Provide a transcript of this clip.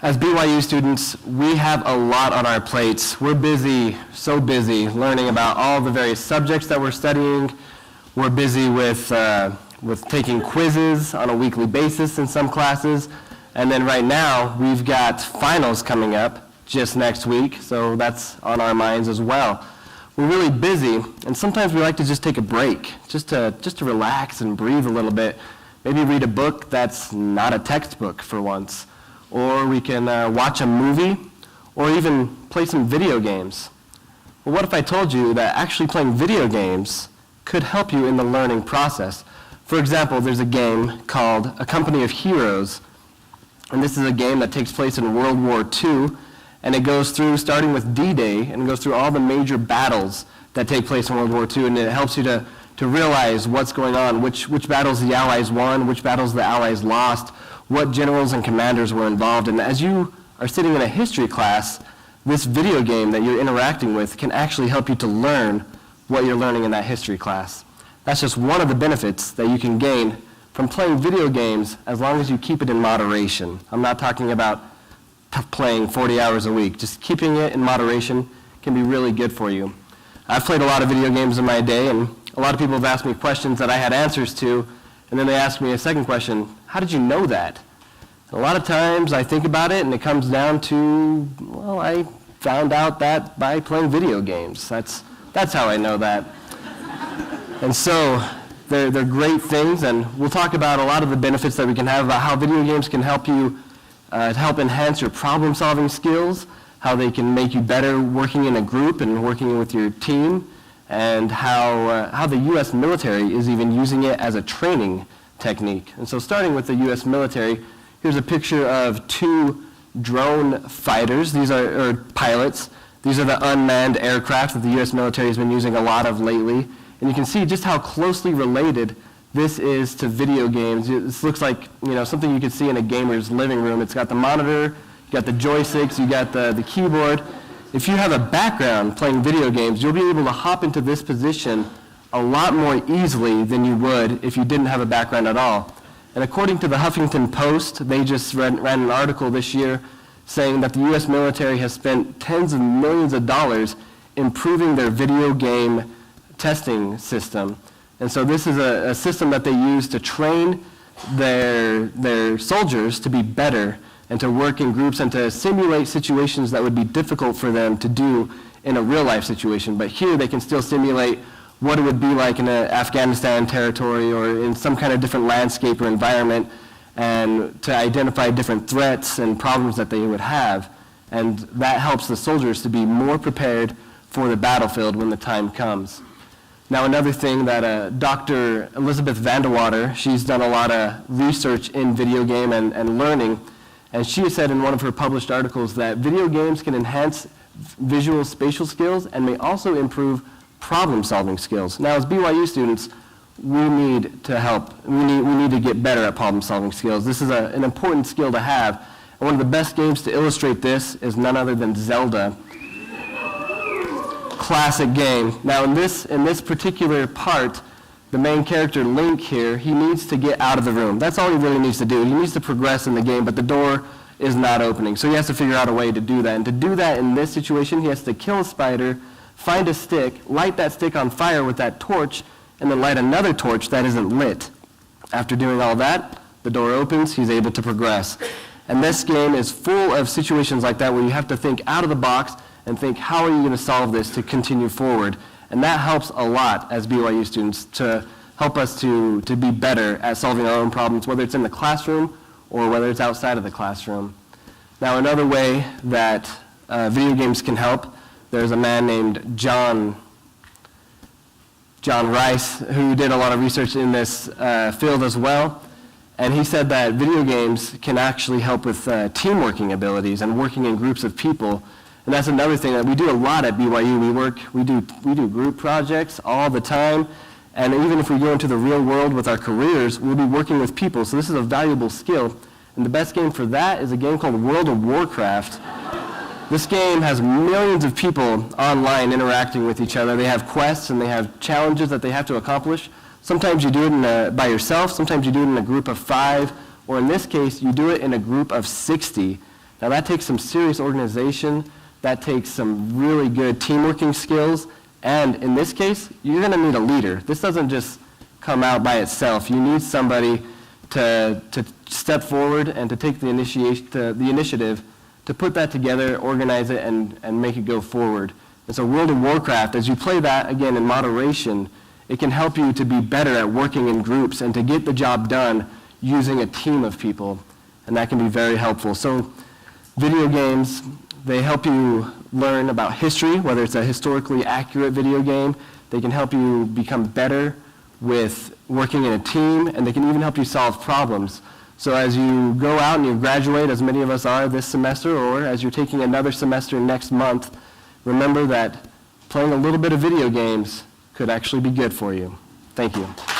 As BYU students, we have a lot on our plates. We're busy, so busy, learning about all the various subjects that we're studying. We're busy with taking quizzes on a weekly basis in some classes. And then right now, we've got finals coming up just next week, so that's on our minds as well. We're really busy, and sometimes we like to just take a break, just to relax and breathe a little bit. Maybe read a book that's not a textbook for once. Or we can watch a movie, or even play some video games. Well, what if I told you that actually playing video games could help you in the learning process? For example, there's a game called A Company of Heroes, and this is a game that takes place in World War II, and it goes through, starting with D-Day, and it goes through all the major battles that take place in World War II, and it helps you to realize what's going on, which battles the Allies won, which battles the Allies lost, what generals and commanders were involved. And as you are sitting in a history class, this video game that you're interacting with can actually help you to learn what you're learning in that history class. That's just one of the benefits that you can gain from playing video games as long as you keep it in moderation. I'm not talking about playing 40 hours a week. Just keeping it in moderation can be really good for you. I've played a lot of video games in my day, and a lot of people have asked me questions that I had answers to, and then they ask me a second question, how did you know that? A lot of times I think about it and it comes down to, well, I found out that by playing video games. That's how I know that. And so they're great things, and we'll talk about a lot of the benefits that we can have about how video games can help you help enhance your problem-solving skills, how they can make you better working in a group and working with your team, and how the U.S. military is even using it as a training technique. And so starting with the U.S. military, here's a picture of two drone fighters. These are pilots. These are the unmanned aircraft that the U.S. military has been using a lot of lately. And you can see just how closely related this is to video games. This looks like something you could see in a gamer's living room. It's got the monitor, you got the joysticks, you got the keyboard. If you have a background playing video games, you'll be able to hop into this position a lot more easily than you would if you didn't have a background at all. And according to the Huffington Post, they just ran an article this year saying that the U.S. military has spent tens of millions of dollars improving their video game testing system. And so this is a system that they use to train their soldiers to be better and to work in groups and to simulate situations that would be difficult for them to do in a real-life situation. But here they can still simulate what it would be like in an Afghanistan territory or in some kind of different landscape or environment, and to identify different threats and problems that they would have. And that helps the soldiers to be more prepared for the battlefield when the time comes. Now, another thing that Dr. Elizabeth Vandewater, she's done a lot of research in video game and learning, and she has said in one of her published articles that video games can enhance visual spatial skills and may also improve problem-solving skills. Now, as BYU students, we need to help. We need to get better at problem-solving skills. This is an important skill to have. And one of the best games to illustrate this is none other than Zelda. Classic game. Now, in this particular part, the main character, Link here, he needs to get out of the room. That's all he really needs to do. He needs to progress in the game, but the door is not opening. So he has to figure out a way to do that. And to do that in this situation, he has to kill a spider, find a stick, light that stick on fire with that torch, and then light another torch that isn't lit. After doing all that, the door opens, he's able to progress. And this game is full of situations like that where you have to think out of the box and think, how are you going to solve this to continue forward? And that helps a lot as BYU students to help us to be better at solving our own problems, whether it's in the classroom or whether it's outside of the classroom. Now, another way that video games can help, there's a man named John Rice who did a lot of research in this field as well. And he said that video games can actually help with teamworking abilities and working in groups of people. And that's another thing that we do a lot at BYU. We do group projects all the time. And even if we go into the real world with our careers, we'll be working with people. So this is a valuable skill. And the best game for that is a game called World of Warcraft. This game has millions of people online interacting with each other. They have quests and they have challenges that they have to accomplish. Sometimes you do it by yourself. Sometimes you do it in a group of 5. Or in this case, you do it in a group of 60. Now that takes some serious organization, that takes some really good teamworking skills, and in this case, you're going to need a leader. This doesn't just come out by itself. You need somebody to step forward and to take the initiative to put that together, organize it, and make it go forward. And so World of Warcraft, as you play that, again, in moderation, it can help you to be better at working in groups and to get the job done using a team of people, and that can be very helpful. So video games, they help you learn about history, whether it's a historically accurate video game. They can help you become better with working in a team, and they can even help you solve problems. So as you go out and you graduate, as many of us are this semester, or as you're taking another semester next month, remember that playing a little bit of video games could actually be good for you. Thank you.